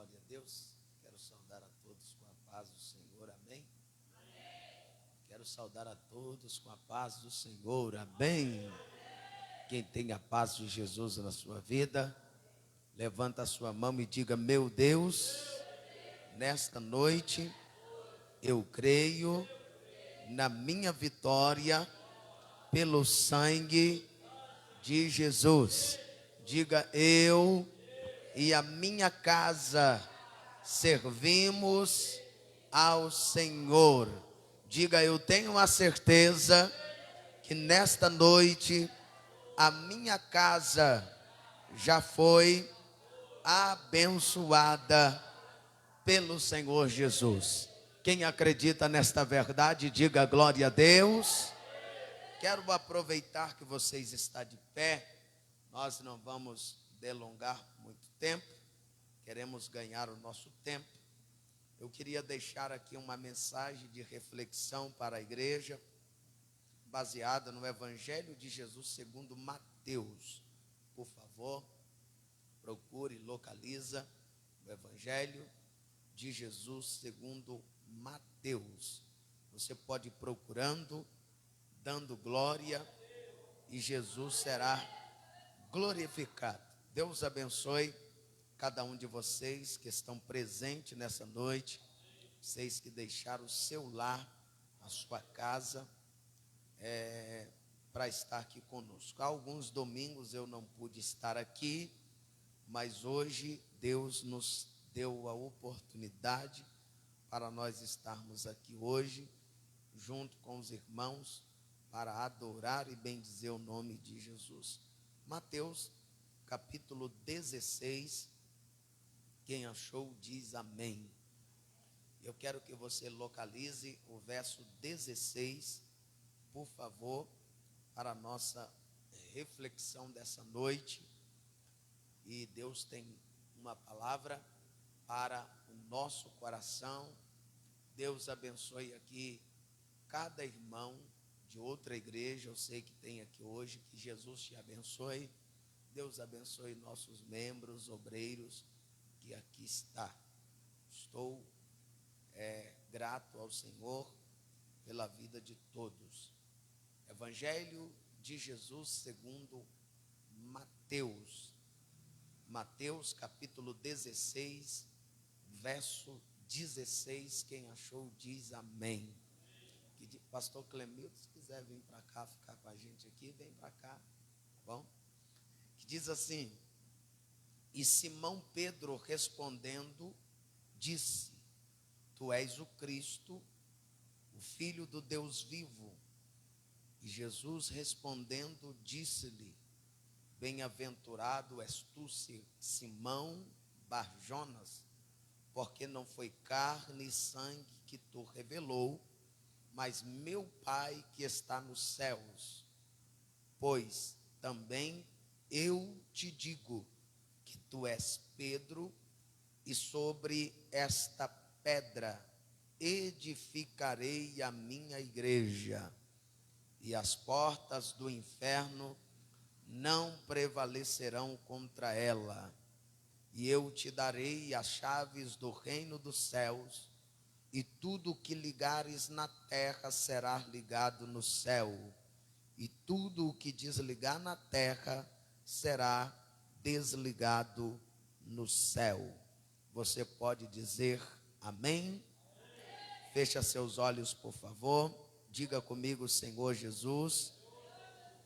Glória a Deus. Quero saudar a todos com a paz do Senhor, amém? Quero saudar a todos com a paz do Senhor, amém? Quem tem a paz de Jesus na sua vida, levanta a sua mão e diga: meu Deus, nesta noite eu creio na minha vitória pelo sangue de Jesus. Diga: eu e a minha casa servimos ao Senhor. Diga: eu tenho a certeza que nesta noite a minha casa já foi abençoada pelo Senhor Jesus. Quem acredita nesta verdade, diga glória a Deus. Quero aproveitar que vocês estão de pé. Nós não vamos delongar muito tempo, queremos ganhar o nosso tempo. Eu queria deixar aqui uma mensagem de reflexão para a igreja, baseada no Evangelho de Jesus segundo Mateus. Por favor, procure, localiza o Evangelho de Jesus segundo Mateus. Você pode ir procurando, dando glória, e Jesus será glorificado. Deus abençoe cada um de vocês que estão presentes nessa noite, vocês que deixaram o seu lar, a sua casa, para estar aqui conosco. Há alguns domingos eu não pude estar aqui, mas hoje Deus nos deu a oportunidade para nós estarmos aqui hoje, junto com os irmãos, para adorar e bendizer o nome de Jesus. Mateus, capítulo 16, quem achou diz amém. Eu quero que você localize o verso 16, por favor, para a nossa reflexão dessa noite. E Deus tem uma palavra para o nosso coração. Deus abençoe aqui cada irmão de outra igreja, eu sei que tem aqui hoje, que Jesus te abençoe. Deus abençoe nossos membros, obreiros que aqui está. Estou grato ao Senhor pela vida de todos. Evangelho de Jesus segundo Mateus. Mateus capítulo 16, verso 16. Quem achou diz amém. Pastor Clemilton, se quiser vir para cá, ficar com a gente aqui, vem para cá, tá bom? Que diz assim: e Simão Pedro respondendo, disse: tu és o Cristo, o Filho do Deus vivo. E Jesus respondendo, disse-lhe: bem-aventurado és tu, Simão Bar-Jonas, porque não foi carne e sangue que tu revelou, mas meu Pai que está nos céus. Pois também eu te digo que tu és Pedro, e sobre esta pedra edificarei a minha igreja, e as portas do inferno não prevalecerão contra ela. E eu te darei as chaves do reino dos céus, e tudo o que ligares na terra será ligado no céu, e tudo o que desligar na terra será desligado no céu. Você pode dizer amém? Fecha seus olhos, por favor. Diga comigo: Senhor Jesus.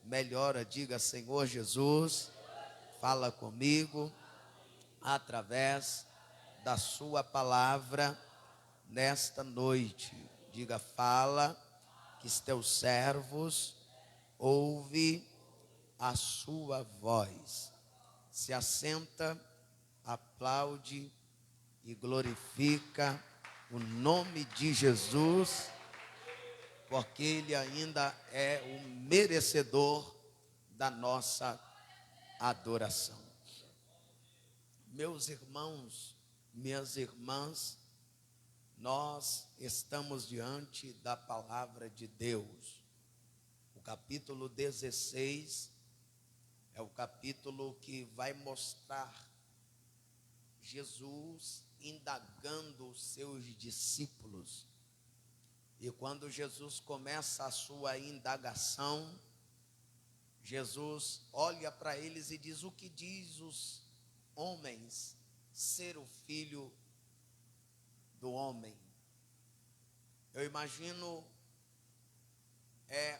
Melhora, diga: Senhor Jesus, fala comigo através da sua palavra nesta noite. Diga: fala, que os teus servos ouve a sua voz. Se assenta, aplaude e glorifica o nome de Jesus, porque Ele ainda é o merecedor da nossa adoração. Meus irmãos, minhas irmãs, nós estamos diante da palavra de Deus. O capítulo 16 é o capítulo que vai mostrar Jesus indagando os seus discípulos. E quando Jesus começa a sua indagação, Jesus olha para eles e diz: o que diz os homens ser o filho do homem? Eu imagino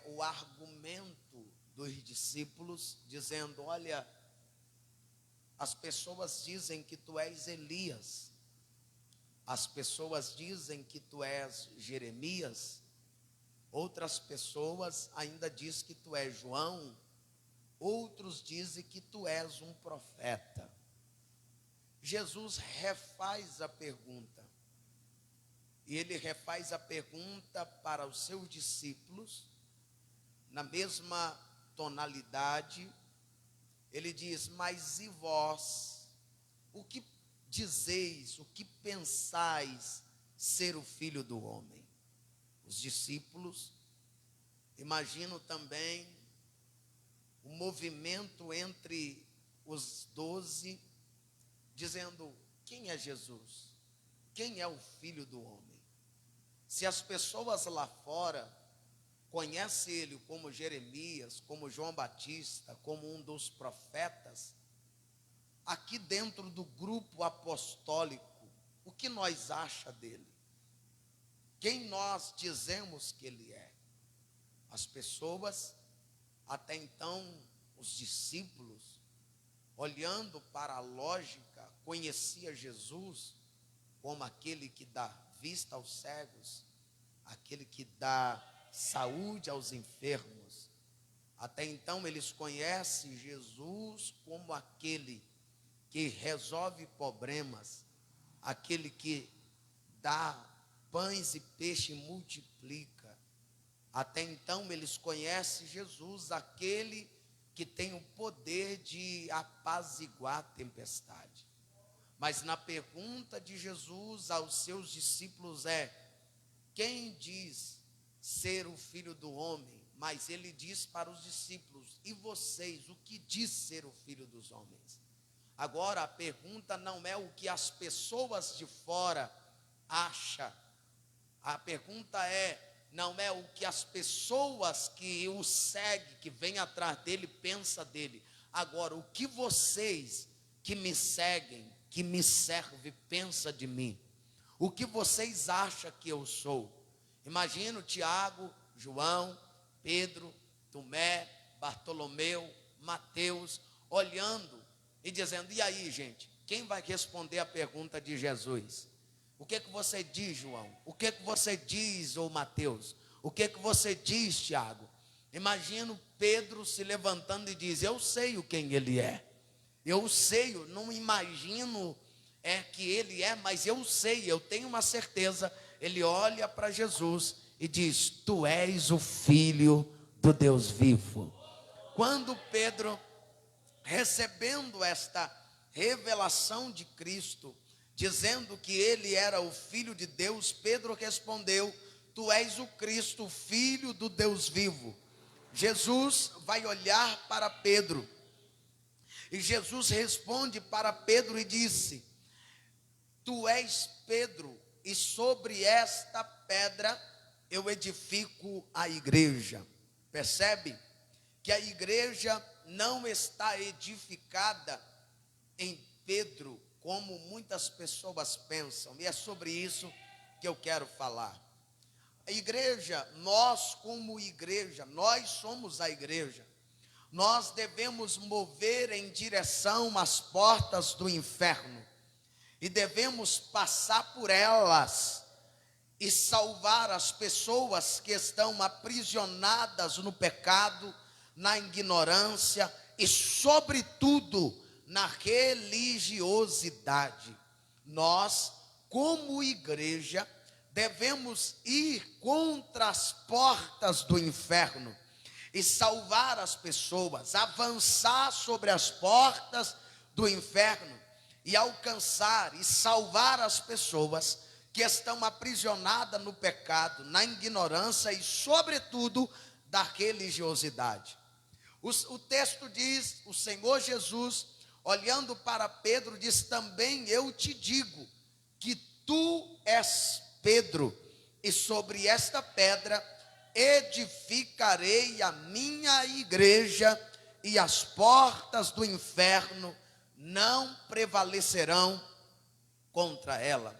o argumento dos discípulos dizendo: olha, as pessoas dizem que tu és Elias, as pessoas dizem que tu és Jeremias, outras pessoas ainda dizem que tu és João, outros dizem que tu és um profeta. Jesus refaz a pergunta, e ele refaz a pergunta para os seus discípulos, na mesma tonalidade. Ele diz: mas e vós, o que dizeis, o que pensais ser o filho do homem? Os discípulos, imagino também o movimento entre os 12, dizendo: quem é Jesus? Quem é o filho do homem? Se as pessoas lá fora conhecem ele como Jeremias, como João Batista, como um dos profetas, aqui dentro do grupo apostólico, o que nós acha dele? Quem nós dizemos que ele é? As pessoas, até então, os discípulos, olhando para a lógica, conhecia Jesus como aquele que dá vista aos cegos, aquele que dá saúde aos enfermos. Até então eles conhecem Jesus como aquele que resolve problemas, aquele que dá pães e peixe e multiplica. Até então eles conhecem Jesus, aquele que tem o poder de apaziguar a tempestade. Mas na pergunta de Jesus aos seus discípulos quem diz ser o filho do homem? Mas ele diz para os discípulos: e vocês, o que diz ser o filho dos homens? Agora a pergunta não é o que as pessoas de fora acham. A pergunta não é o que as pessoas que o seguem, que vêm atrás dele, pensam dele. Agora, o que vocês que me seguem, que me servem, pensam de mim? O que vocês acham que eu sou? Imagino Tiago, João, Pedro, Tomé, Bartolomeu, Mateus, olhando e dizendo: e aí, gente, quem vai responder a pergunta de Jesus? O que você diz, João? O que você diz, ô Mateus? O que você diz, Tiago? Imagino Pedro se levantando e diz: eu sei quem ele é. Eu sei, eu não imagino que ele é, mas eu sei, eu tenho uma certeza. Ele olha para Jesus e diz: tu és o Filho do Deus vivo. Quando Pedro, recebendo esta revelação de Cristo, dizendo que ele era o Filho de Deus, Pedro respondeu: tu és o Cristo, o Filho do Deus vivo. Jesus vai olhar para Pedro, e Jesus responde para Pedro e disse: tu és Pedro, e sobre esta pedra eu edifico a igreja. Percebe que a igreja não está edificada em Pedro, como muitas pessoas pensam, e é sobre isso que eu quero falar. A igreja, nós como igreja, nós somos a igreja. Nós devemos mover em direção às portas do inferno, e devemos passar por elas e salvar as pessoas que estão aprisionadas no pecado, na ignorância e, sobretudo, na religiosidade. Nós, como igreja, devemos ir contra as portas do inferno e salvar as pessoas, avançar sobre as portas do inferno e alcançar e salvar as pessoas que estão aprisionadas no pecado, na ignorância e, sobretudo, da religiosidade. O texto diz: o Senhor Jesus, olhando para Pedro, diz: também eu te digo que tu és Pedro, e sobre esta pedra edificarei a minha igreja, e as portas do inferno não prevalecerão contra ela.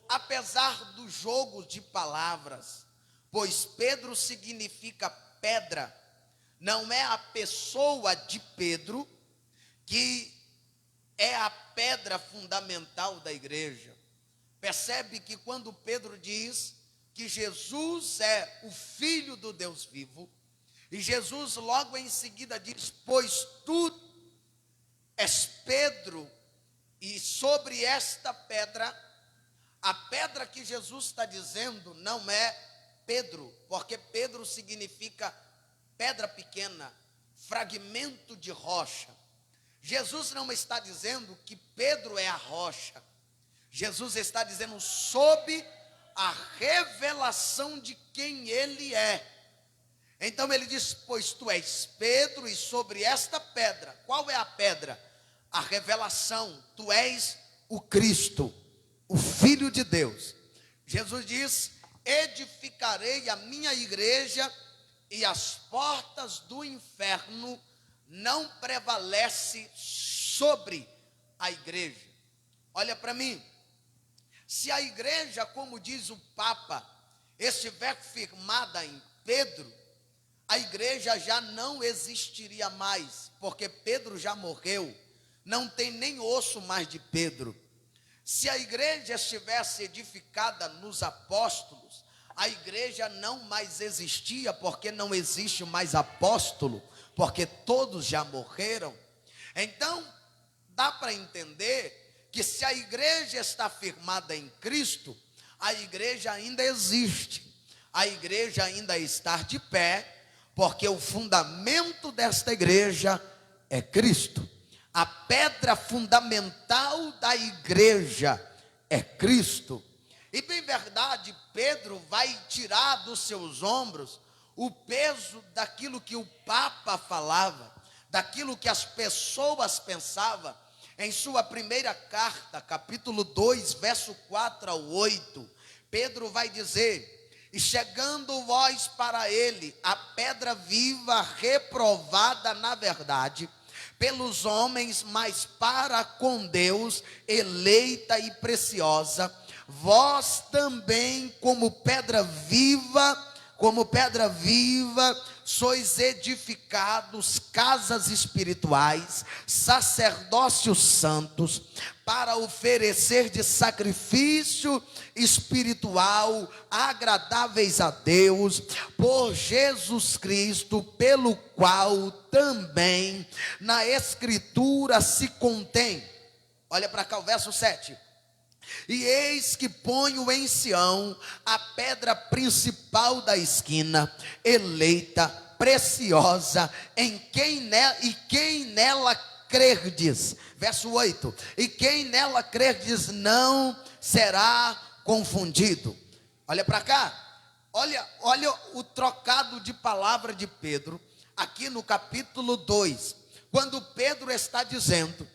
Apesar do jogo de palavras, pois Pedro significa pedra, não é a pessoa de Pedro que é a pedra fundamental da igreja. Percebe que quando Pedro diz que Jesus é o Filho do Deus vivo, e Jesus logo em seguida diz: pois tu és Pedro, e sobre esta pedra, a pedra que Jesus está dizendo não é Pedro, porque Pedro significa pedra pequena, fragmento de rocha. Jesus não está dizendo que Pedro é a rocha. Jesus está dizendo sob a revelação de quem ele é. Então ele diz: pois tu és Pedro, e sobre esta pedra, qual é a pedra? A revelação, tu és o Cristo, o Filho de Deus. Jesus diz: edificarei a minha igreja, e as portas do inferno não prevalecem sobre a igreja. Olha para mim, se a igreja, como diz o Papa, estiver firmada em Pedro, a igreja já não existiria mais, porque Pedro já morreu, não tem nem osso mais de Pedro. Se a igreja estivesse edificada nos apóstolos, a igreja não mais existia, porque não existe mais apóstolo, porque todos já morreram. Então, dá para entender que se a igreja está firmada em Cristo, a igreja ainda existe, a igreja ainda está de pé, porque o fundamento desta igreja é Cristo. A pedra fundamental da igreja é Cristo. E bem verdade, Pedro vai tirar dos seus ombros o peso daquilo que o Papa falava, daquilo que as pessoas pensavam. Em sua primeira carta, capítulo 2, verso 4 ao 8, Pedro vai dizer: e chegando vós para ele, a pedra viva, reprovada na verdade pelos homens, mas para com Deus eleita e preciosa, vós também como pedra viva, sois edificados casas espirituais, sacerdócios santos, para oferecer de sacrifício espiritual agradáveis a Deus, por Jesus Cristo, pelo qual também na Escritura se contém. Olha para cá o verso 7. E eis que ponho em Sião a pedra principal da esquina, eleita, preciosa, quem nela crerdes. Verso 8. E quem nela crerdes não será confundido. Olha para cá. Olha o trocado de palavra de Pedro, aqui no capítulo 2. Quando Pedro está dizendo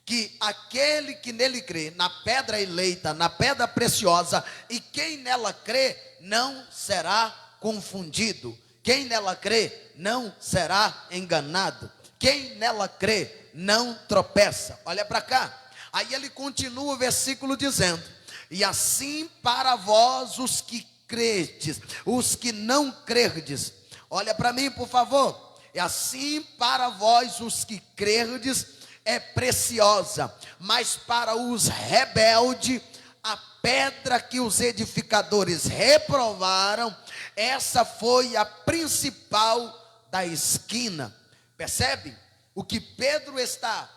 que aquele que nele crê, na pedra eleita, na pedra preciosa, e quem nela crê não será confundido. Quem nela crê não será enganado. Quem nela crê não tropeça. Olha para cá. Aí ele continua o versículo dizendo: e assim para vós os que credes, os que não crerdes. Olha para mim, por favor. E assim para vós os que crerdes é preciosa, mas para os rebeldes, a pedra que os edificadores reprovaram, essa foi a principal da esquina. Percebe? O que Pedro está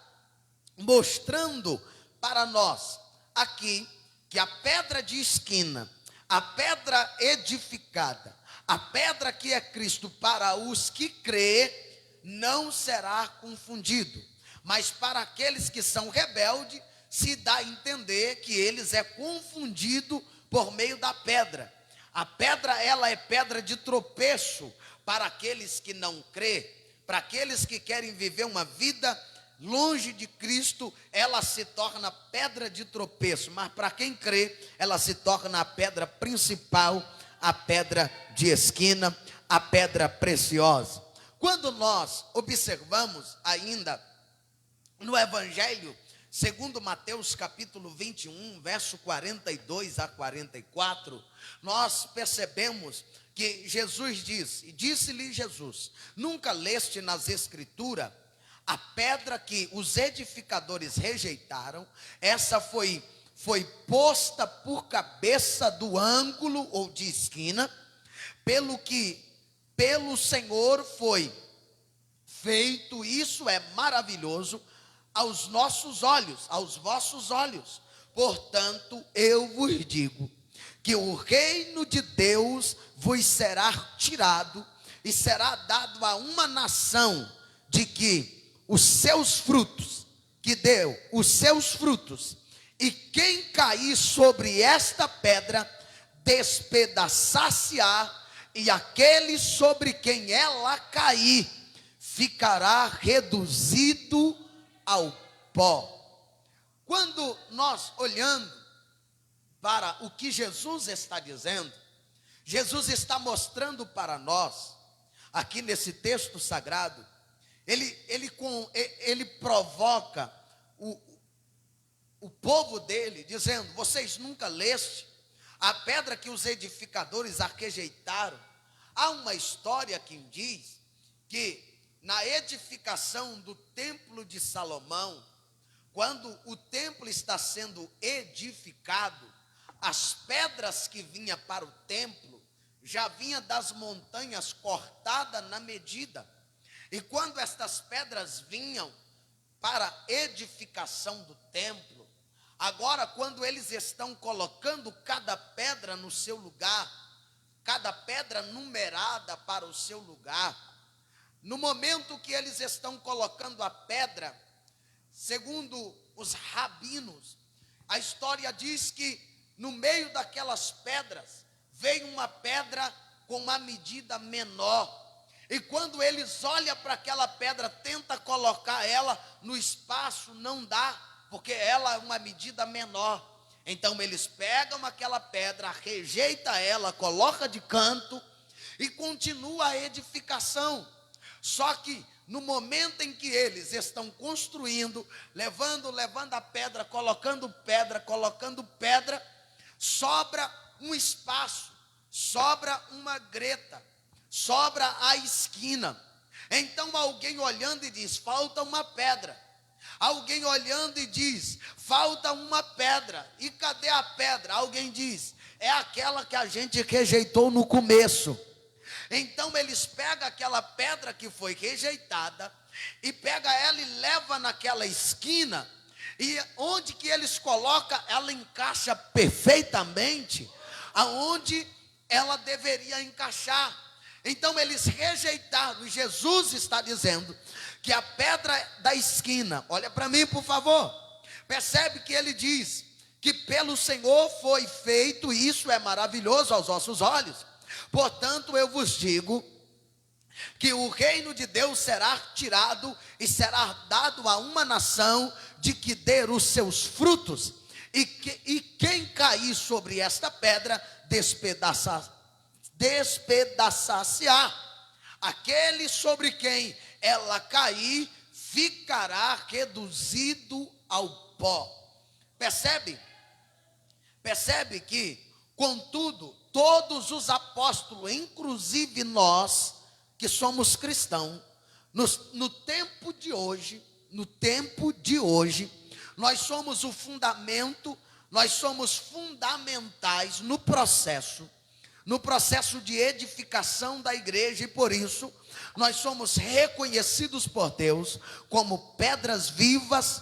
mostrando para nós aqui, que a pedra de esquina, a pedra edificada, a pedra que é Cristo, para os que crê, não será confundido. Mas para aqueles que são rebeldes, se dá a entender que eles é confundido por meio da pedra. A pedra, ela é pedra de tropeço para aqueles que não crê, para aqueles que querem viver uma vida longe de Cristo, ela se torna pedra de tropeço, mas para quem crê, ela se torna a pedra principal, a pedra de esquina, a pedra preciosa. Quando nós observamos ainda no Evangelho, segundo Mateus capítulo 21, verso 42 a 44, nós percebemos que Jesus diz, e disse-lhe Jesus: nunca leste nas Escrituras a pedra que os edificadores rejeitaram, essa foi posta por cabeça do ângulo ou de esquina, pelo Senhor foi feito, isso é maravilhoso aos nossos olhos, aos vossos olhos. Portanto, eu vos digo que o reino de Deus vos será tirado e será dado a uma nação de que os seus frutos, que deu os seus frutos, e quem cair sobre esta pedra, despedaçar-se-á, e aquele sobre quem ela cair, ficará reduzido ao pó. Quando nós olhando para o que Jesus está dizendo, Jesus está mostrando para nós, aqui nesse texto sagrado, ele provoca o povo dele, dizendo: vocês nunca leste a pedra que os edificadores a rejeitaram? Há uma história que diz que na edificação do templo de Salomão, quando o templo está sendo edificado, as pedras que vinham para o templo já vinham das montanhas cortadas na medida. E quando estas pedras vinham para a edificação do templo, agora quando eles estão colocando cada pedra no seu lugar, cada pedra numerada para o seu lugar, no momento que eles estão colocando a pedra, segundo os rabinos, a história diz que no meio daquelas pedras veio uma pedra com uma medida menor. E quando eles olham para aquela pedra, tenta colocar ela no espaço, não dá, porque ela é uma medida menor. Então eles pegam aquela pedra, rejeita ela, coloca de canto e continua a edificação. Só que no momento em que eles estão construindo, levando a pedra, colocando pedra, sobra um espaço, sobra uma greta, sobra a esquina. Então alguém olhando e diz: falta uma pedra. Alguém olhando e diz: falta uma pedra. E cadê a pedra? Alguém diz: é aquela que a gente rejeitou no começo. Então eles pegam aquela pedra que foi rejeitada e pega ela e leva naquela esquina, e onde que eles colocam, ela encaixa perfeitamente aonde ela deveria encaixar. Então eles rejeitaram, e Jesus está dizendo que a pedra da esquina, olha para mim por favor, percebe que ele diz que pelo Senhor foi feito, e isso é maravilhoso aos nossos olhos. Portanto, eu vos digo que o reino de Deus será tirado e será dado a uma nação de que der os seus frutos, e quem cair sobre esta pedra, despedaçar-se-á. Aquele sobre quem ela cair, ficará reduzido ao pó. Percebe que, contudo, todos os apóstolos, inclusive nós, que somos cristãos, no tempo de hoje, nós somos o fundamento, nós somos fundamentais no processo de edificação da igreja, e por isso nós somos reconhecidos por Deus como pedras vivas,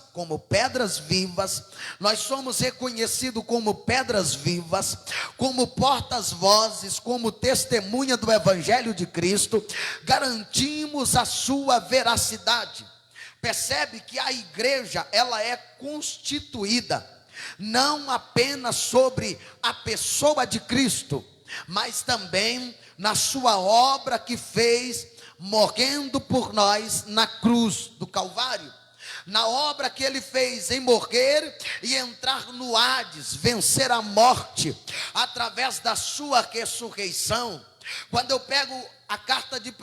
nós somos reconhecidos como pedras vivas, como portas-vozes, como testemunha do Evangelho de Cristo, garantimos a sua veracidade. Percebe que a igreja, ela é constituída não apenas sobre a pessoa de Cristo, mas também na sua obra que fez, morrendo por nós na cruz do Calvário. na obra que ele fez em morrer e entrar no Hades, vencer a morte, através da sua ressurreição. Quando eu pego a carta de 1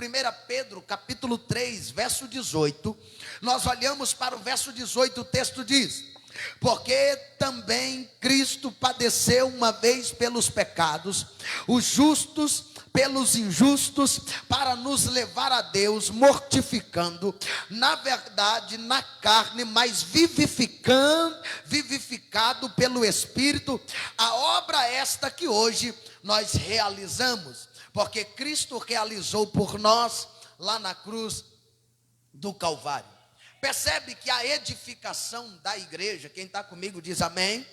Pedro, capítulo 3, verso 18, nós olhamos para o verso 18, o texto diz: porque também Cristo padeceu uma vez pelos pecados, os justos pelos injustos, para nos levar a Deus, mortificando, na verdade, na carne, mas vivificado pelo Espírito, a obra esta que hoje nós realizamos, porque Cristo realizou por nós lá na cruz do Calvário. Percebe que a edificação da igreja, quem está comigo diz amém?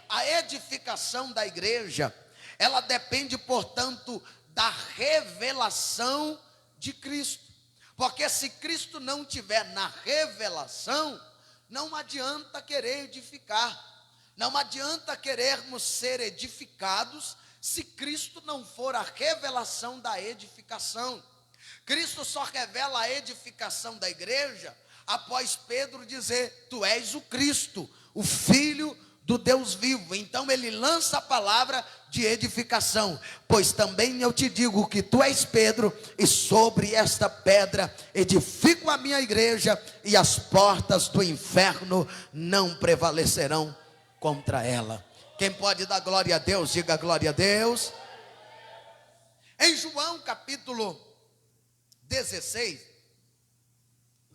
A edificação da igreja, ela depende, portanto, da revelação de Cristo. Porque se Cristo não tiver na revelação, não adianta querer edificar. Não adianta querermos ser edificados se Cristo não for a revelação da edificação. Cristo só revela a edificação da igreja após Pedro dizer: tu és o Cristo, o Filho do Deus vivo. Então ele lança a palavra de edificação: pois também eu te digo que tu és Pedro, e sobre esta pedra edifico a minha igreja, e as portas do inferno não prevalecerão contra ela. Quem pode dar glória a Deus, diga glória a Deus. Em João capítulo 16,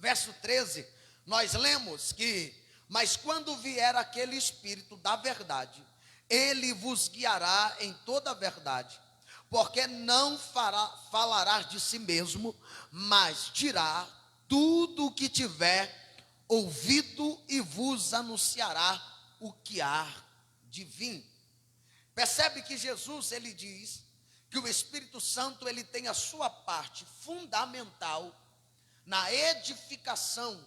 verso 13, nós lemos que: mas quando vier aquele Espírito da verdade, ele vos guiará em toda a verdade, porque não falará de si mesmo, mas dirá tudo o que tiver ouvido e vos anunciará o que há de vir. Percebe que Jesus, ele diz que o Espírito Santo, ele tem a sua parte fundamental na edificação.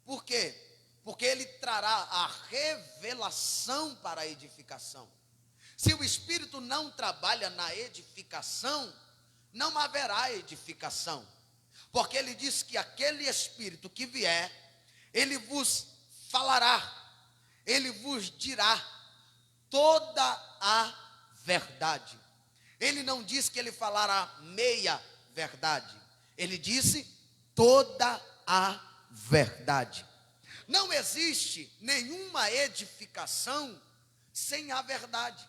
Por quê? Porque ele trará a revelação para a edificação. Se o Espírito não trabalha na edificação, não haverá edificação. Porque ele diz que aquele Espírito que vier, ele vos falará, ele vos dirá toda a verdade. Ele não diz que ele falará meia verdade, ele disse toda a verdade. Não existe nenhuma edificação sem a verdade.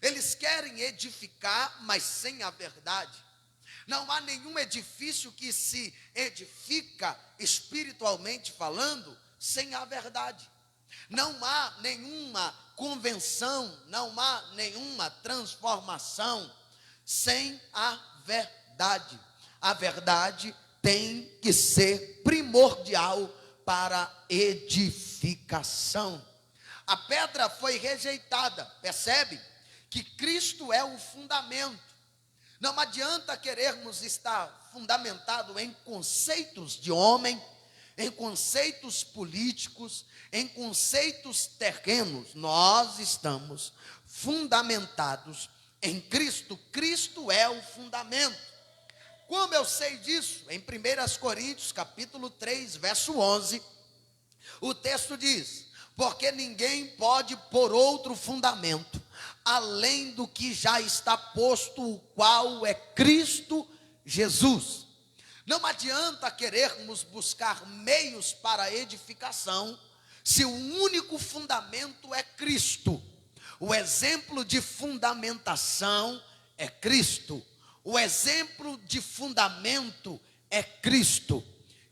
Eles querem edificar, mas sem a verdade. Não há nenhum edifício que se edifica espiritualmente falando sem a verdade. Não há nenhuma convenção, não há nenhuma transformação sem a verdade. A verdade tem que ser primordial para edificação. A pedra foi rejeitada, percebe? Que Cristo é o fundamento. Não adianta querermos estar fundamentado em conceitos de homem, em conceitos políticos, em conceitos terrenos. Nós estamos fundamentados em Cristo. Cristo é o fundamento. Como eu sei disso? Em 1 Coríntios, capítulo 3, verso 11, o texto diz: porque ninguém pode pôr outro fundamento, além do que já está posto, o qual é Cristo Jesus. Não adianta querermos buscar meios para a edificação, se o único fundamento é Cristo. O exemplo de fundamentação é Cristo. O exemplo de fundamento é Cristo.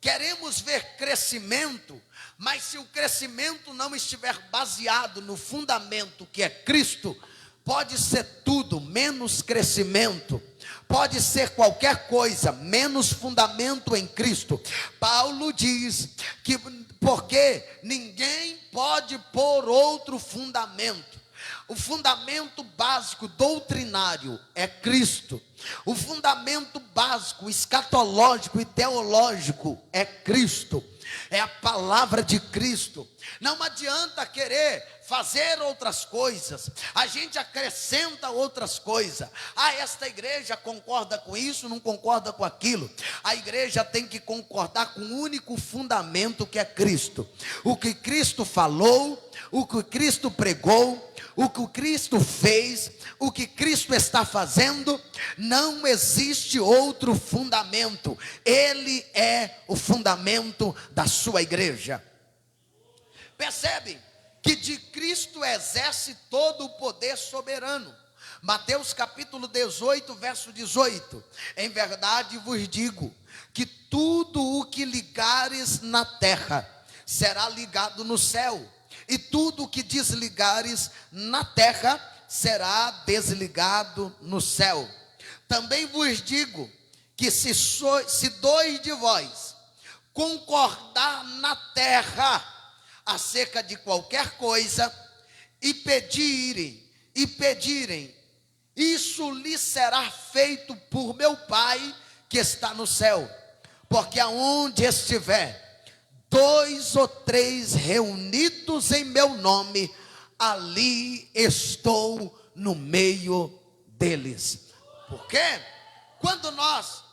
Queremos ver crescimento, mas se o crescimento não estiver baseado no fundamento que é Cristo, pode ser tudo menos crescimento. Pode ser qualquer coisa menos fundamento em Cristo. Paulo diz que porque ninguém pode pôr outro fundamento. O fundamento básico doutrinário é Cristo. O fundamento básico escatológico e teológico é Cristo. é a palavra de Cristo. Não adianta querer fazer outras coisas, a gente acrescenta outras coisas. Esta igreja concorda com isso, não concorda com aquilo. A igreja tem que concordar com o único fundamento, que é Cristo. O que Cristo falou, o que Cristo pregou, o que Cristo fez, o que Cristo está fazendo. Não existe outro fundamento. Ele é o fundamento da sua igreja. Percebe que de Cristo exerce todo o poder soberano. Mateus capítulo 18, verso 18. Em verdade vos digo que tudo o que ligares na terra será ligado no céu, e tudo o que desligares na terra será desligado no céu. Também vos digo que se dois de vós concordar na terra acerca de qualquer coisa, e pedirem, isso lhe será feito por meu Pai que está no céu. Porque aonde estiver 2 ou 3 reunidos em meu nome, ali estou no meio deles. Porque quando nós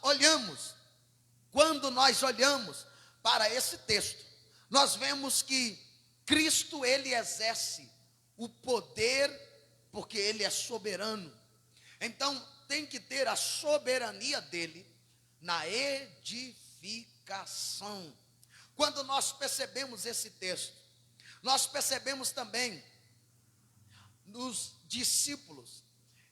olhamos para esse texto, nós vemos que Cristo, ele exerce o poder, porque ele é soberano. Então tem que ter a soberania dele na edificação. Quando nós percebemos esse texto, nós percebemos também nos discípulos,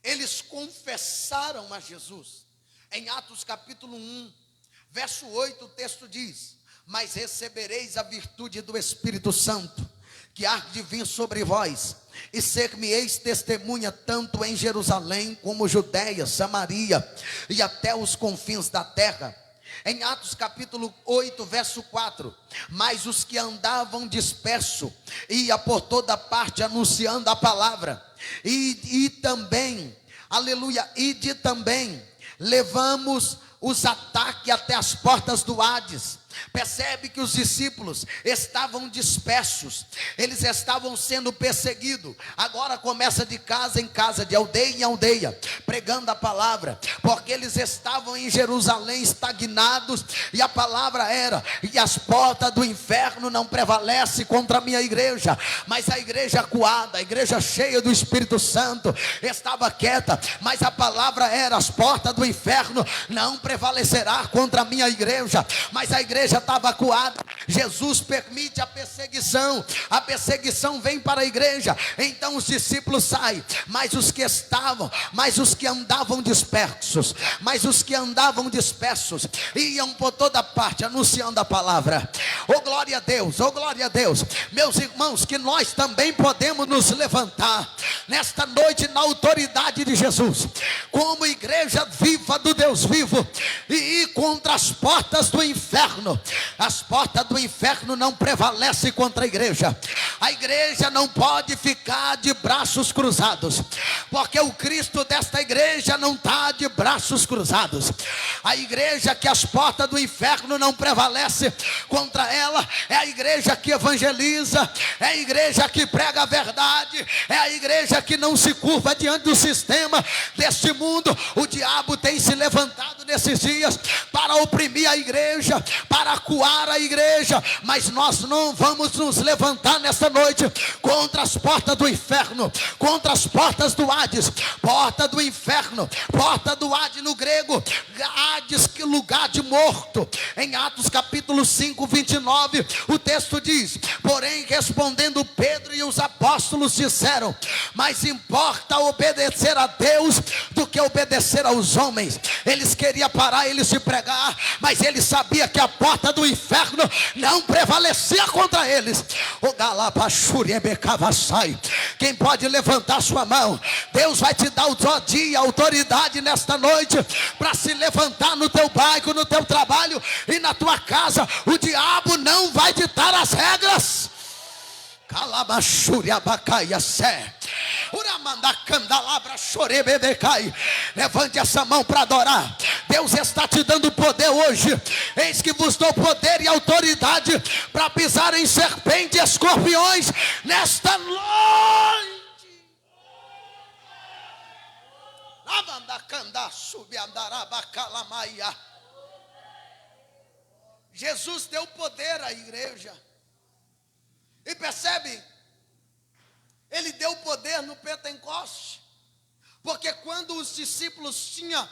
eles confessaram a Jesus. Em Atos capítulo 1, verso 8, o texto diz: mas recebereis a virtude do Espírito Santo, que há de vir sobre vós, e ser-me-eis testemunha tanto em Jerusalém, como Judeia, Samaria, e até os confins da terra. Em Atos capítulo 8, verso 4, mas os que andavam dispersos, ia por toda parte anunciando a palavra, e também, aleluia, também levamos os ataques até as portas do Hades. Percebe que os discípulos estavam dispersos, eles estavam sendo perseguidos. Agora começa de casa em casa, de aldeia em aldeia, pregando a palavra, porque eles estavam em Jerusalém estagnados, e a palavra era: e as portas do inferno não prevalecem contra a minha igreja. Mas a igreja acuada, a igreja cheia do Espírito Santo, estava quieta, mas a palavra era: as portas do inferno não prevalecerá contra a minha igreja. Mas a igreja estava acuada. Jesus permite a perseguição vem para a igreja. Então os discípulos saem, mas os que andavam dispersos, iam por toda parte anunciando a palavra. Oh glória a Deus, oh glória a Deus. Meus irmãos, que nós também podemos nos levantar nesta noite na autoridade de Jesus, como igreja viva do Deus vivo, e ir contra as portas do inferno. As portas do inferno não prevalecem contra a igreja. A igreja não pode ficar de braços cruzados, porque o Cristo desta igreja não está de braços cruzados. A igreja que as portas do inferno não prevalecem contra ela é a igreja que evangeliza, é a igreja que prega a verdade, é a igreja que não se curva diante do sistema deste mundo. O diabo tem se levantado nesses dias para oprimir a igreja, para acuar a igreja, mas nós não vamos nos levantar nesta noite contra as portas do inferno, contra as portas do Hades. Porta do inferno, porta do Hades no grego, Hades, que lugar de morto. Em Atos capítulo 5, 29, o texto diz: porém respondendo Pedro e os apóstolos disseram: mais importa obedecer a Deus do que obedecer aos homens. Eles queriam parar eles de pregar, mas eles sabiam que a porta do inferno não prevalecia contra eles. O Galapachuriebecavassai. Quem pode levantar sua mão? Deus vai te dar o dia, a autoridade nesta noite para se levantar no teu bairro, no teu trabalho e na tua casa. O diabo não vai ditar as regras. Levante essa mão para adorar. Deus está te dando poder hoje. Eis que vos dou poder e autoridade para pisar em serpentes e escorpiões nesta noite. Jesus deu poder à igreja. E percebe? Ele deu poder no Pentecoste. Porque quando os discípulos tinham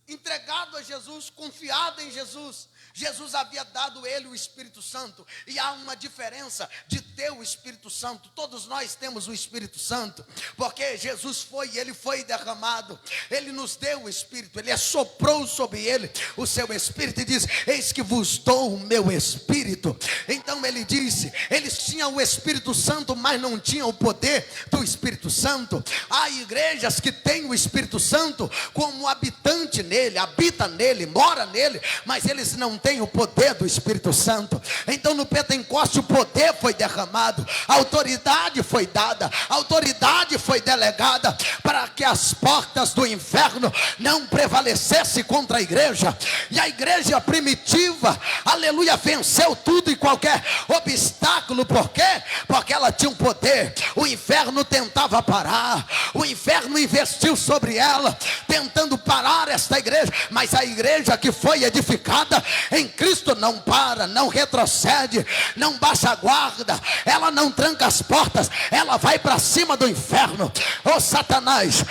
entregado a Jesus, confiado em Jesus, Jesus havia dado ele o Espírito Santo. E há uma diferença de ter o Espírito Santo. Todos nós temos o Espírito Santo, porque Jesus ele foi derramado. Ele nos deu o Espírito, ele assoprou sobre ele o seu Espírito e diz: eis que vos dou o meu Espírito. Então ele disse, eles tinham o Espírito Santo, mas não tinham o poder do Espírito Santo. Há igrejas que têm o Espírito Santo como habitante nele, habita nele, mora nele, mas eles não tem o poder do Espírito Santo. Então no Pentecoste o poder foi derramado, a autoridade foi dada, a autoridade foi delegada para que as portas do inferno não prevalecessem contra a igreja. E a igreja primitiva, aleluia, venceu tudo e qualquer obstáculo. Por quê? Porque ela tinha um poder. O inferno tentava parar, o inferno investiu sobre ela, tentando parar esta igreja, mas a igreja que foi edificada em Cristo não para, não retrocede, não baixa a guarda, ela não tranca as portas, ela vai para cima do inferno. Ô Satanás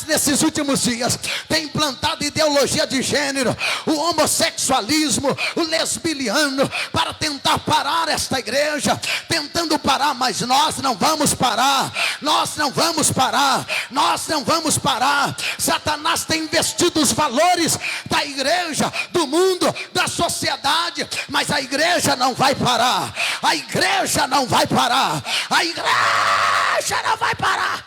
nesses últimos dias tem implantado ideologia de gênero, o homossexualismo, o lesbiliano, para tentar parar esta igreja, tentando parar, mas nós não vamos parar, nós não vamos parar, nós não vamos parar. Satanás tem investido os valores da igreja, do mundo, da sociedade, mas a igreja não vai parar, a igreja não vai parar, a igreja não vai parar.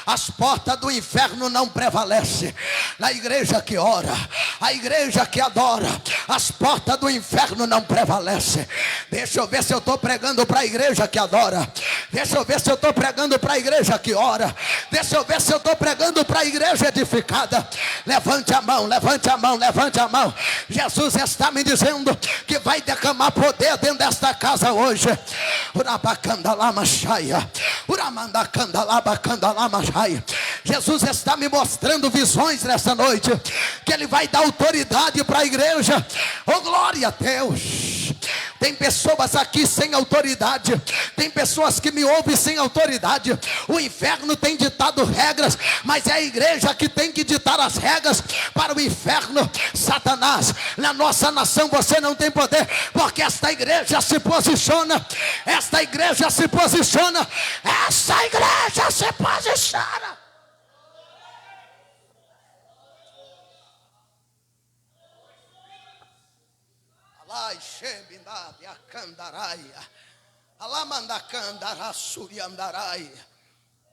As portas do inferno não prevalecem na igreja que ora, a igreja que adora. As portas do inferno não prevalecem. Deixa eu ver se eu estou pregando para a igreja que adora. Deixa eu ver se eu estou pregando para a igreja que ora. Deixa eu ver se eu estou pregando para a igreja edificada. Levante a mão, levante a mão, levante a mão. Jesus está me dizendo que vai derramar poder dentro desta casa hoje. Jesus está me mostrando visões nessa noite, que ele vai dar autoridade para a igreja. Oh, glória a Deus. Tem pessoas aqui sem autoridade, tem pessoas que me ouvem sem autoridade. O inferno tem ditado regras, mas é a igreja que tem que ditar as regras para o inferno. Satanás, na nossa nação você não tem poder, porque esta igreja se posiciona, esta igreja se posiciona, esta igreja se posiciona.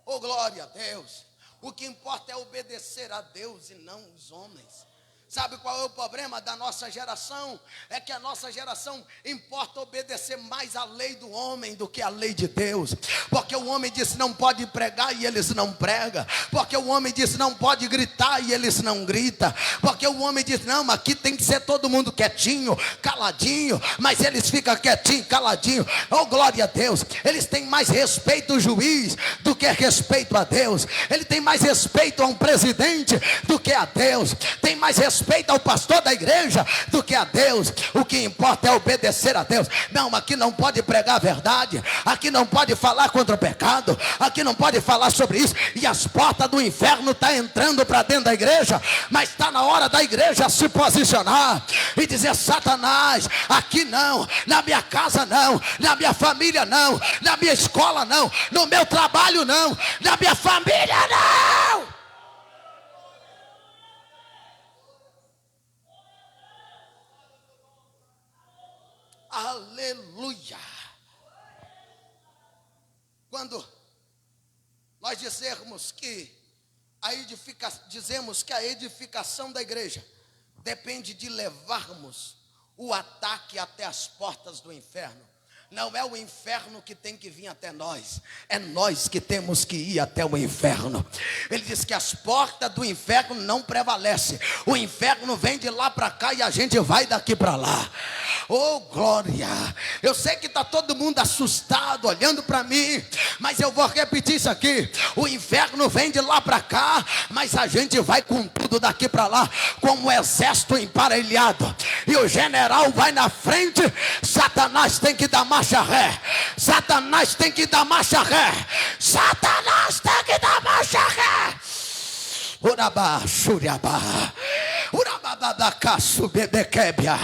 Oh, glória a Deus. O que importa é obedecer a Deus e não os homens. Sabe qual é o problema da nossa geração? É que a nossa geração importa obedecer mais a lei do homem do que a lei de Deus. Porque o homem disse não pode pregar e eles não pregam. Porque o homem disse não pode gritar e eles não gritam. Porque o homem diz não, aqui tem que ser todo mundo quietinho, caladinho. Mas eles ficam quietinho, caladinho. Oh, glória a Deus. Eles têm mais respeito ao juiz do que respeito a Deus. Ele tem mais respeito a um presidente do que a Deus. Tem mais respeito ao pastor da igreja do que a Deus. O que importa é obedecer a Deus. Não, aqui não pode pregar a verdade, aqui não pode falar contra o pecado, aqui não pode falar sobre isso. E as portas do inferno estão entrando para dentro da igreja. Mas está na hora da igreja se posicionar e dizer: Satanás, aqui não, na minha casa não, na minha família não, na minha escola não, no meu trabalho não, na minha família não. Aleluia. Quando nós dizemos que a edificação da igreja depende de levarmos o ataque até as portas do inferno, Não é o inferno que tem que vir até nós, é nós que temos que ir até o inferno. Ele diz que as portas do inferno não prevalecem. O inferno vem de lá para cá e a gente vai daqui para lá. Oh glória! Eu sei que está todo mundo assustado olhando para mim, mas eu vou repetir isso aqui. O inferno vem de lá para cá, mas a gente vai com tudo daqui para lá, como um exército emparelhado. E o general vai na frente. Satanás tem que dar marcha ré. Satanás tem que dar marcha ré. Satanás tem que dar marcha ré. Urabá, xuriabá. Urababacaço, bebequébia.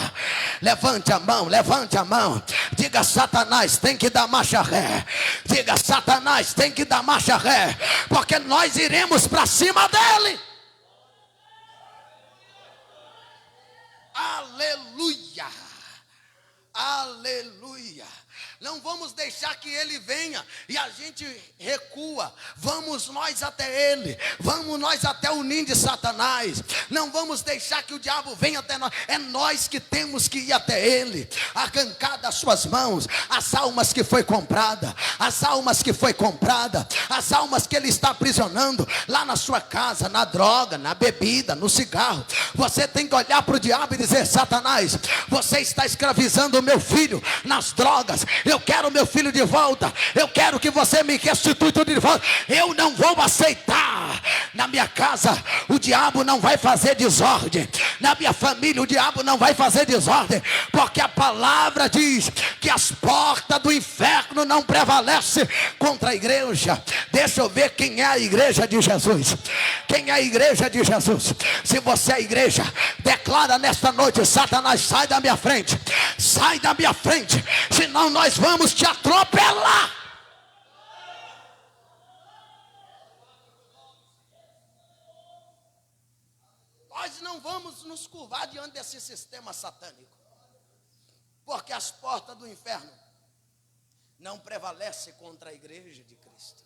Levante a mão, levante a mão. Diga: Satanás tem que dar marcha ré. Diga: Satanás tem que dar marcha ré, porque nós iremos para cima dele. Aleluia. Aleluia. Não vamos deixar que ele venha e a gente recua. Vamos nós até ele. Vamos nós até o ninho de Satanás. Não vamos deixar que o diabo venha até nós. É nós que temos que ir até ele. Arrancar das suas mãos as almas que foi comprada. As almas que foi comprada. As almas que ele está aprisionando lá na sua casa, na droga, na bebida, no cigarro. Você tem que olhar para o diabo e dizer: Satanás, você está escravizando o meu filho nas drogas. Eu quero meu filho de volta. Eu quero que você me restitui tudo de volta. Eu não vou aceitar. Na minha casa o diabo não vai fazer desordem. Na minha família o diabo não vai fazer desordem, porque a palavra diz que as portas do inferno não prevalecem contra a igreja. Deixa eu ver quem é a igreja de Jesus. Quem é a igreja de Jesus? Se você é a igreja, declara nesta noite: Satanás, sai da minha frente. Sai da minha frente, senão nós vamos te atropelar. Nós não vamos nos curvar diante desse sistema satânico, porque as portas do inferno não prevalecem contra a igreja de Cristo.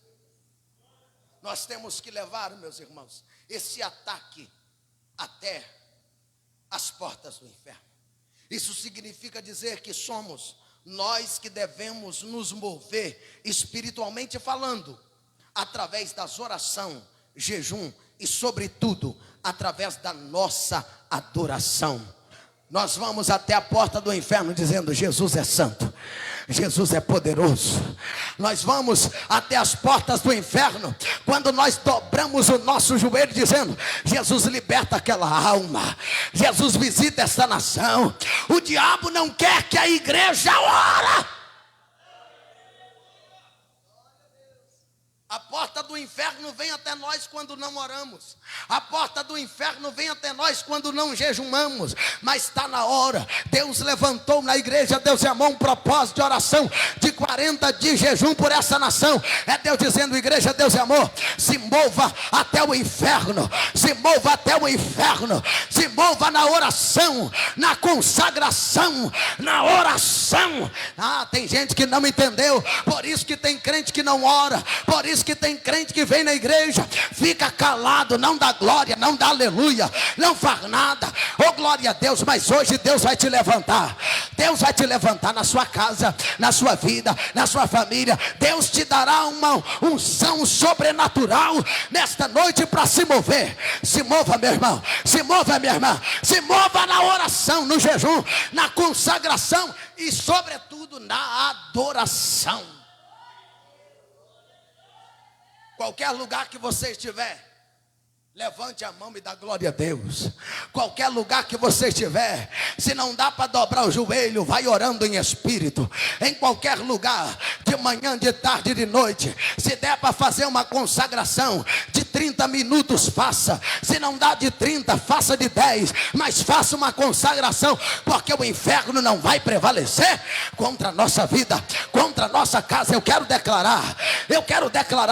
Nós temos que levar, meus irmãos, esse ataque até as portas do inferno. Isso significa dizer que somos nós que devemos nos mover espiritualmente falando, através das orações, jejum e sobretudo através da nossa adoração. Nós vamos até a porta do inferno dizendo: Jesus é santo, Jesus é poderoso. Nós vamos até as portas do inferno quando nós dobramos o nosso joelho dizendo: Jesus liberta aquela alma, Jesus visita esta nação. O diabo não quer que a igreja ore. A porta do inferno vem até nós quando não oramos. A porta do inferno vem até nós quando não jejumamos. Mas está na hora. Deus levantou na igreja, Deus chamou um propósito de oração de 40 dias de jejum por essa nação. É Deus dizendo: igreja, Deus é amor. Se mova até o inferno. Se mova até o inferno. Se mova na oração, na consagração, na oração. Tem gente que não entendeu. Por isso que tem crente que não ora. Por isso que tem crente que vem na igreja, fica calado, não dá glória, não dá aleluia, não faz nada. Oh glória a Deus. Mas hoje Deus vai te levantar. Deus vai te levantar na sua casa, na sua vida, na sua família. Deus te dará uma unção sobrenatural nesta noite para se mover. Se mova, meu irmão. Se mova, minha irmã. Se mova na oração, no jejum, na consagração e sobretudo na adoração. Qualquer lugar que você estiver, levante a mão e dá glória a Deus. Qualquer lugar que você estiver, se não dá para dobrar o joelho, vai orando em espírito. Em qualquer lugar, de manhã, de tarde, de noite. Se der para fazer uma consagração de 30 minutos, faça. Se não dá de 30, faça de 10. Mas faça uma consagração, porque o inferno não vai prevalecer contra a nossa vida, contra a nossa casa. Eu quero declarar,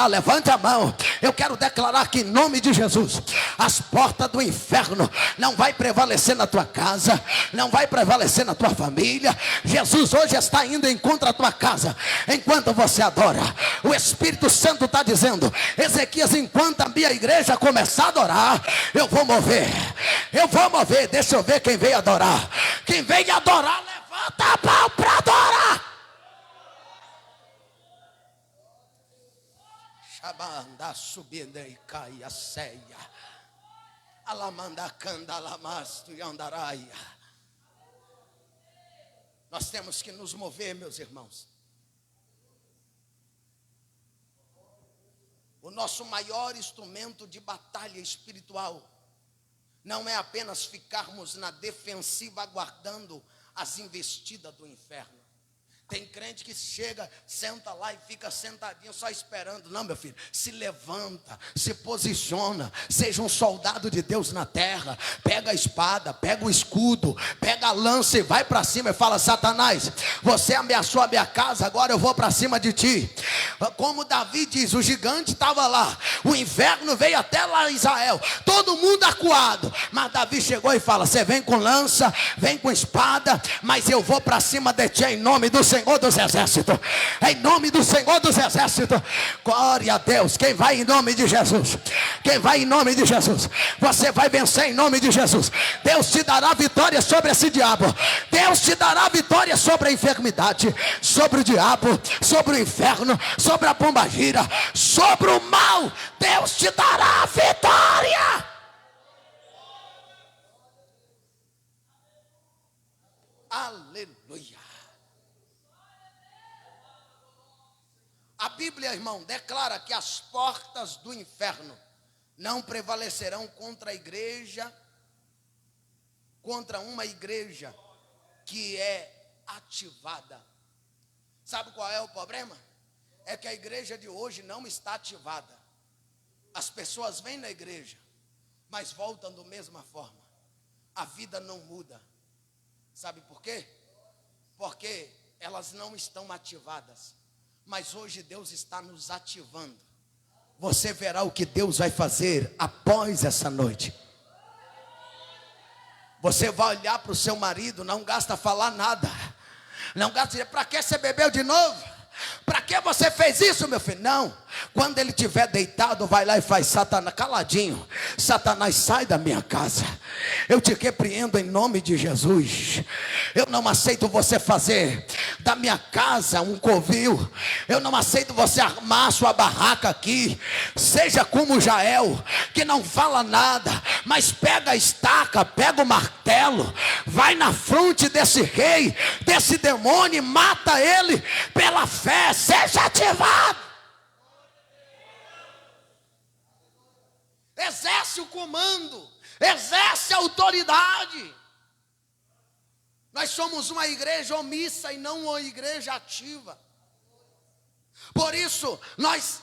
levante a mão. Eu quero declarar que em nome de Jesus, as portas do inferno não vai prevalecer na tua casa, não vai prevalecer na tua família. Jesus hoje está indo em contra a tua casa. Enquanto você adora, o Espírito Santo está dizendo: Ezequias, enquanto a minha igreja começar a adorar, eu vou mover. Deixa eu ver quem veio adorar. Quem veio adorar, levanta a mão para adorar. Anda subindo e cai a ceia. Alamanda canda alamasto e andaraia. Nós temos que nos mover, meus irmãos. O nosso maior instrumento de batalha espiritual não é apenas ficarmos na defensiva aguardando as investidas do inferno. Tem crente que chega, senta lá e fica sentadinho só esperando. Não, meu filho, se levanta, se posiciona, seja um soldado de Deus na terra. Pega a espada, pega o escudo, pega a lança e vai para cima e fala: Satanás, você ameaçou a minha casa, agora eu vou para cima de ti. Como Davi diz, o gigante estava lá, o inferno veio até lá em Israel, todo mundo acuado, mas Davi chegou e fala: você vem com lança, vem com espada, mas eu vou para cima de ti em nome do Senhor dos Exércitos, em nome do Senhor dos Exércitos. Glória a Deus. Quem vai em nome de Jesus? Quem vai em nome de Jesus? Você vai vencer em nome de Jesus. Deus te dará vitória sobre esse diabo. Deus te dará vitória sobre a enfermidade, sobre o diabo, sobre o inferno, sobre a pombagira, sobre o mal. Deus te dará vitória. Aleluia. A Bíblia, irmão, declara que as portas do inferno não prevalecerão contra a igreja, contra uma igreja que é ativada. Sabe qual é o problema? É que a igreja de hoje não está ativada. As pessoas vêm na igreja, mas voltam da mesma forma. A vida não muda. Sabe por quê? Porque elas não estão ativadas. Mas hoje Deus está nos ativando. Você verá o que Deus vai fazer após essa noite. Você vai olhar para o seu marido, não gasta falar nada. Não gasta dizer: para que você bebeu de novo? Para que você fez isso, meu filho? Não. Quando ele estiver deitado, vai lá e faz: Satanás, caladinho. Satanás, sai da minha casa. Eu te repreendo em nome de Jesus. Eu não aceito você fazer da minha casa um covil. Eu não aceito você armar sua barraca aqui. Seja como Jael, que não fala nada, mas pega a estaca, pega o martelo, vai na fronte desse rei, desse demônio, e mata ele pela fé. Seja ativado. Exerce o comando, exerce a autoridade. Nós somos uma igreja omissa e não uma igreja ativa. Por isso, nós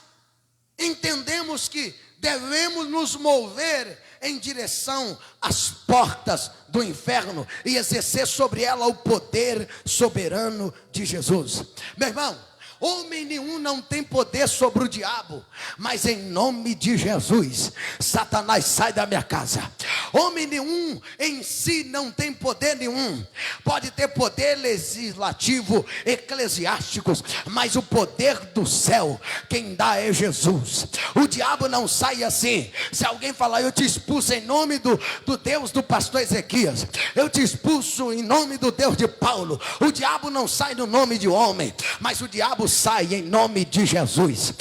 entendemos que devemos nos mover em direção às portas do inferno e exercer sobre ela o poder soberano de Jesus. Meu irmão, homem nenhum não tem poder sobre o diabo, mas em nome de Jesus, Satanás, sai da minha casa. Homem nenhum em si não tem poder nenhum. Pode ter poder legislativo, eclesiásticos, mas o poder do céu, quem dá é Jesus. O diabo não sai assim. Se alguém falar: eu te expulso em nome do Deus do pastor Ezequias, eu te expulso em nome do Deus de Paulo. O diabo não sai no nome de homem, mas o diabo sai em nome de Jesus.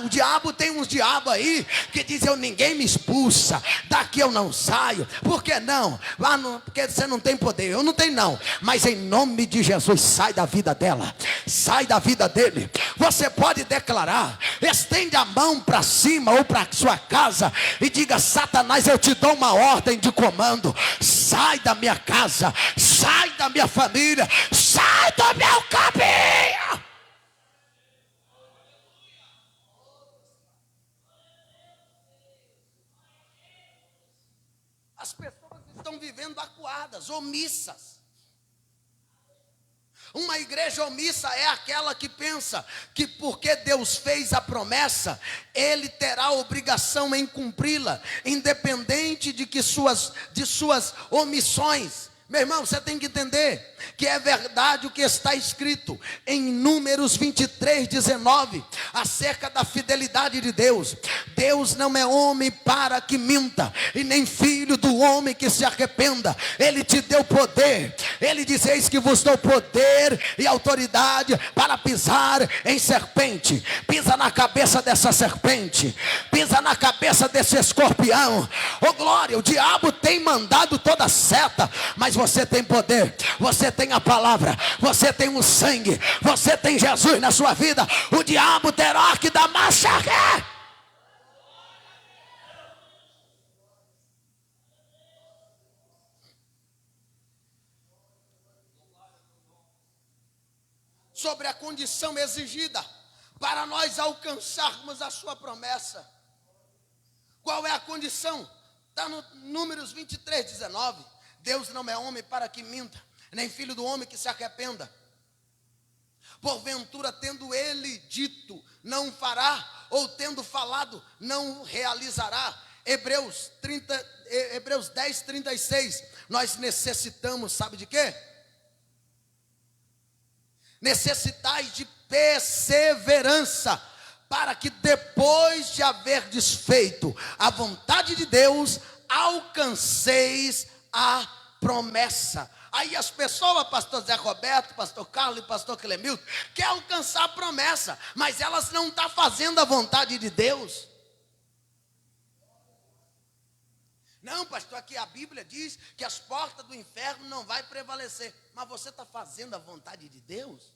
O diabo tem uns diabos aí que dizem: ninguém me expulsa, daqui eu não saio. Por que não? Porque você não tem poder. Eu não tenho não, mas em nome de Jesus, sai da vida dela, sai da vida dele. Você pode declarar, estende a mão para cima ou para sua casa e diga: Satanás, eu te dou uma ordem de comando. Sai da minha casa, sai da minha família, sai do meu caminho. As pessoas estão vivendo acuadas, omissas. Uma igreja omissa é aquela que pensa que porque Deus fez a promessa, Ele terá a obrigação em cumpri-la, independente de suas omissões. Meu irmão, você tem que entender que é verdade o que está escrito em Números 23, 19, acerca da fidelidade de Deus. Deus não é homem para que minta, e nem filho do homem que se arrependa. Ele te deu poder, ele diz: eis que vos dou poder e autoridade para pisar em serpente. Pisa na cabeça dessa serpente, pisa na cabeça desse escorpião. Oh glória, o diabo tem mandado toda seta, mas você tem poder, você tem a palavra, você tem o sangue, você tem Jesus na sua vida. O diabo terá que dar marcha ré. Sobre a condição exigida para nós alcançarmos a sua promessa. Qual é a condição? Está no Números 23, 19. Deus não é homem para que minta, nem filho do homem que se arrependa. Porventura, tendo ele dito, não fará, ou tendo falado, não realizará. Hebreus 10, 36. Nós necessitamos, sabe de quê? Necessitais de perseverança, para que depois de haver desfeito a vontade de Deus, alcanceis a promessa. Aí as pessoas, pastor Zé Roberto, pastor Carlos e pastor Clemilton, quer alcançar a promessa, mas elas não estão fazendo a vontade de Deus. Não, pastor, aqui a Bíblia diz que as portas do inferno não vai prevalecer. Mas você está fazendo a vontade de Deus?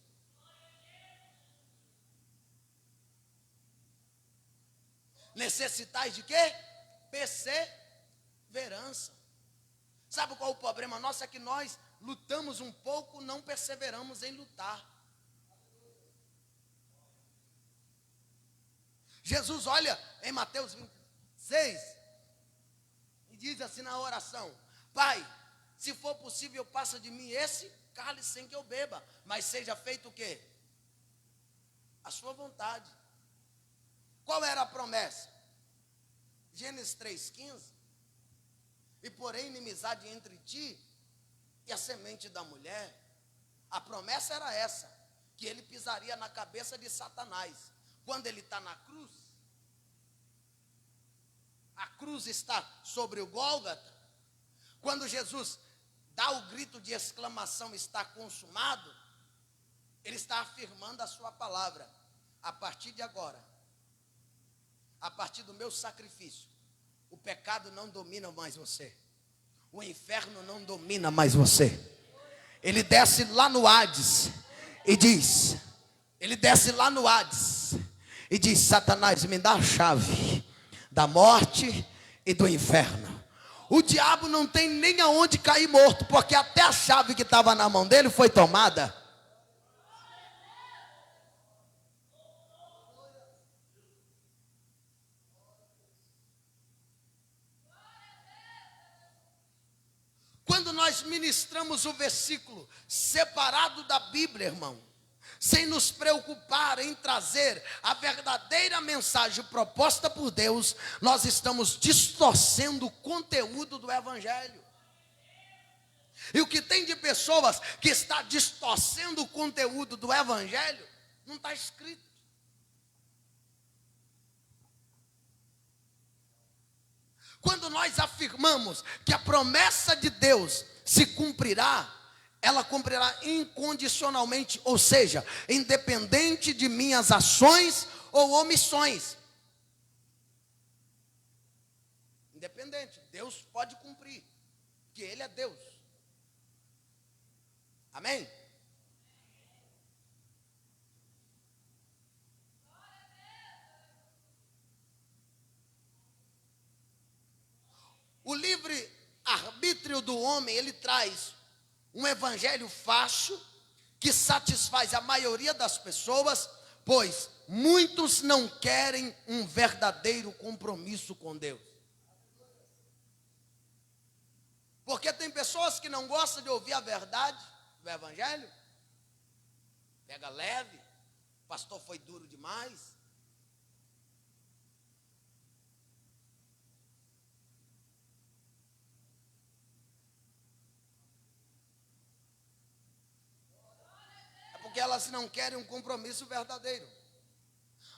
Necessitais de quê? Perseverança. Sabe qual é o problema nosso? É que nós lutamos um pouco, não perseveramos em lutar. Jesus olha em Mateus 26 e diz assim na oração: Pai, se for possível, passa de mim esse cálice sem que eu beba, mas seja feito o quê? A sua vontade. Qual era a promessa? Gênesis 3,15. E porém inimizade entre ti e a semente da mulher. A promessa era essa, que ele pisaria na cabeça de Satanás. Quando ele está na cruz, a cruz está sobre o Gólgota. Quando Jesus dá o grito de exclamação, está consumado, ele está afirmando a sua palavra: a partir de agora, a partir do meu sacrifício, o pecado não domina mais você, o inferno não domina mais você. Ele desce lá no Hades e diz, Satanás, me dá a chave da morte e do inferno. O diabo não tem nem aonde cair morto, porque até a chave que estava na mão dele foi tomada. Quando nós ministramos o versículo separado da Bíblia, irmão, sem nos preocupar em trazer a verdadeira mensagem proposta por Deus, nós estamos distorcendo o conteúdo do Evangelho. E o que tem de pessoas que está distorcendo o conteúdo do Evangelho, não está escrito. Quando nós afirmamos que a promessa de Deus se cumprirá, ela cumprirá incondicionalmente, ou seja, independente de minhas ações ou omissões. Independente, Deus pode cumprir, porque Ele é Deus. Amém? O livre arbítrio do homem, ele traz um evangelho fácil, que satisfaz a maioria das pessoas, pois muitos não querem um verdadeiro compromisso com Deus. Porque tem pessoas que não gostam de ouvir a verdade do evangelho, pega leve, o pastor foi duro demais. elas não querem um compromisso verdadeiro.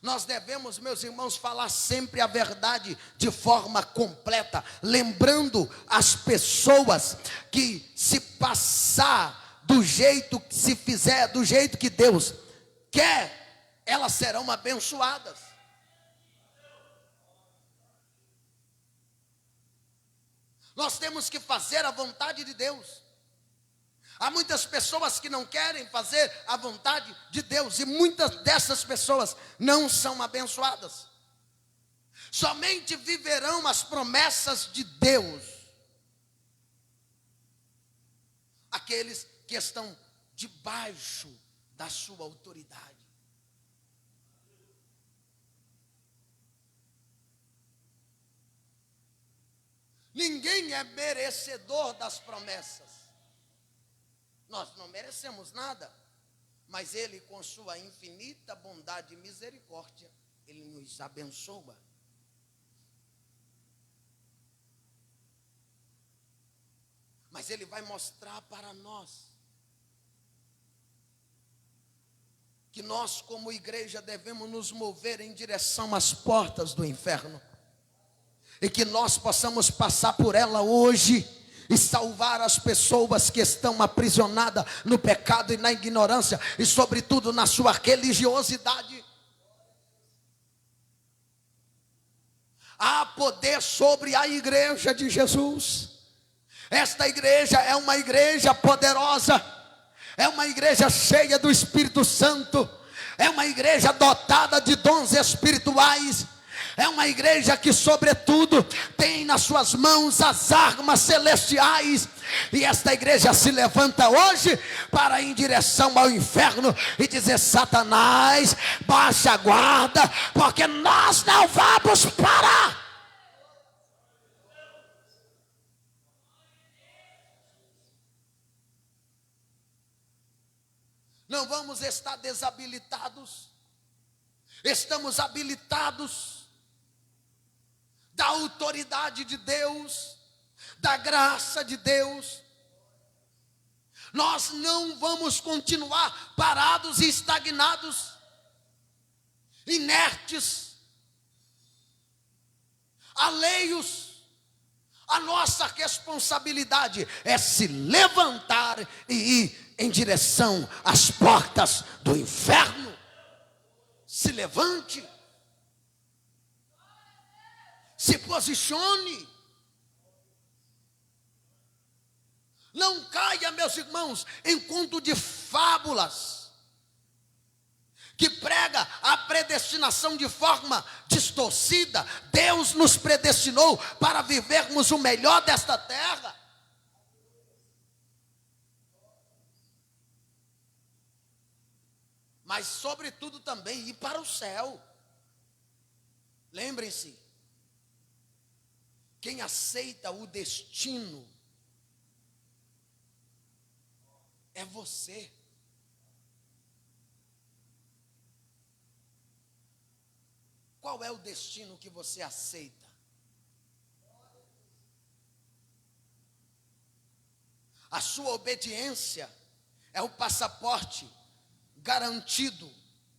Nós devemos, meus irmãos, falar sempre a verdade de forma completa, lembrando as pessoas que se passar do jeito, se fizer do jeito que Deus quer, elas serão abençoadas. Nós temos que fazer a vontade de Deus. Há muitas pessoas que não querem fazer a vontade de Deus, e muitas dessas pessoas não são abençoadas. Somente viverão as promessas de Deus aqueles que estão debaixo da sua autoridade. Ninguém é merecedor das promessas. Nós não merecemos nada, mas Ele, com sua infinita bondade e misericórdia, Ele nos abençoa. Mas Ele vai mostrar para nós que nós, como igreja, devemos nos mover em direção às portas do inferno, e que nós possamos passar por ela hoje e salvar as pessoas que estão aprisionadas no pecado e na ignorância, e sobretudo na sua religiosidade. Há poder sobre a igreja de Jesus. Esta igreja é uma igreja poderosa, é uma igreja cheia do Espírito Santo, é uma igreja dotada de dons espirituais, é uma igreja que sobretudo tem nas suas mãos as armas celestiais. E esta igreja se levanta hoje para ir em direção ao inferno e dizer: Satanás, baixa a guarda, porque nós não vamos parar. Não vamos estar desabilitados. Estamos habilitados da autoridade de Deus, da graça de Deus. Nós não vamos continuar parados e estagnados, inertes, alheios. A nossa responsabilidade é se levantar e ir em direção às portas do inferno. Se levante, se posicione, não caia, meus irmãos, em conto de fábulas que prega a predestinação de forma distorcida. Deus nos predestinou para vivermos o melhor desta terra. Mas sobretudo também ir para o céu. Lembrem-se, quem aceita o destino é você. Qual é o destino que você aceita? A sua obediência é o passaporte garantido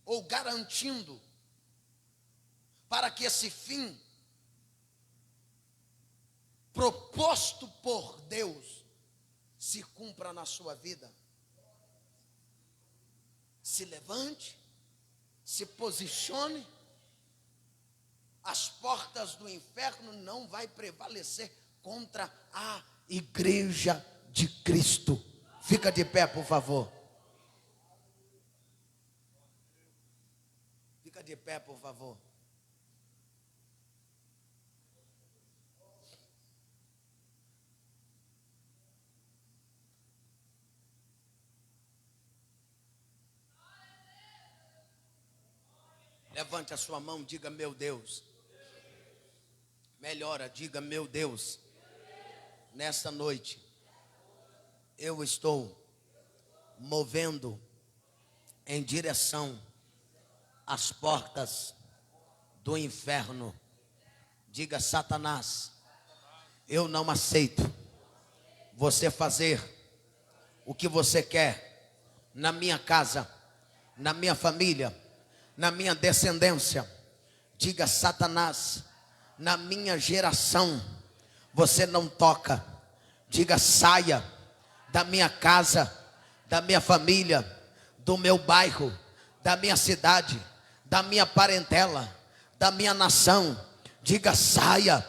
ou garantindo para que esse fim proposto por Deus se cumpra na sua vida. Se levante, se posicione. As portas do inferno não vai prevalecer contra a igreja de Cristo. Fica de pé, por favor. Fica de pé, por favor. Levante a sua mão, diga: meu Deus. Melhora, diga: meu Deus. Nesta noite, eu estou movendo em direção às portas do inferno. Diga: Satanás, eu não aceito você fazer o que você quer na minha casa, na minha família, na minha descendência. Diga: Satanás, na minha geração você não toca. Diga: saia da minha casa, da minha família, do meu bairro, da minha cidade, da minha parentela, da minha nação. Diga: saia,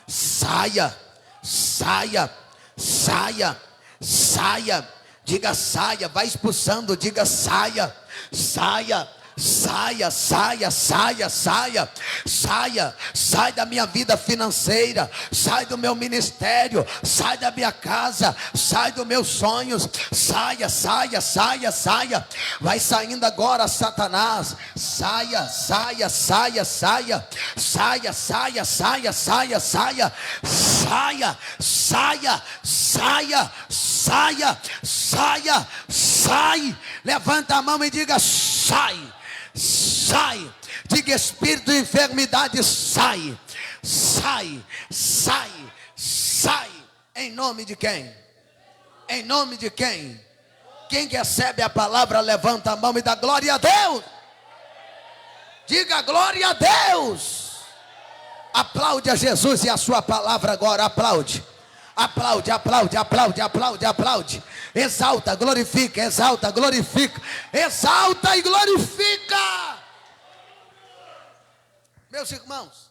saia, saia, saia, saia. Diga: saia, vai expulsando. Diga: saia, saia, saia, saia, saia, saia, saia, sai da minha vida financeira, sai do meu ministério, sai da minha casa, sai dos meus sonhos, saia, saia, saia, saia. Vai saindo agora, Satanás. Saia, saia, saia, saia, saia, saia, saia, saia, saia, saia, saia, saia, saia, saia, sai. Levanta a mão e diga: sai. Sai. Diga: espírito de enfermidade, sai, sai, sai, sai. Em nome de quem? Em nome de quem? Quem recebe a palavra, levanta a mão e dá glória a Deus. Diga: glória a Deus. Aplaude a Jesus e a sua palavra agora. Aplaude. Aplaude, aplaude, aplaude, aplaude, aplaude. Exalta, glorifica, exalta, glorifica. Exalta e glorifica. Meus irmãos,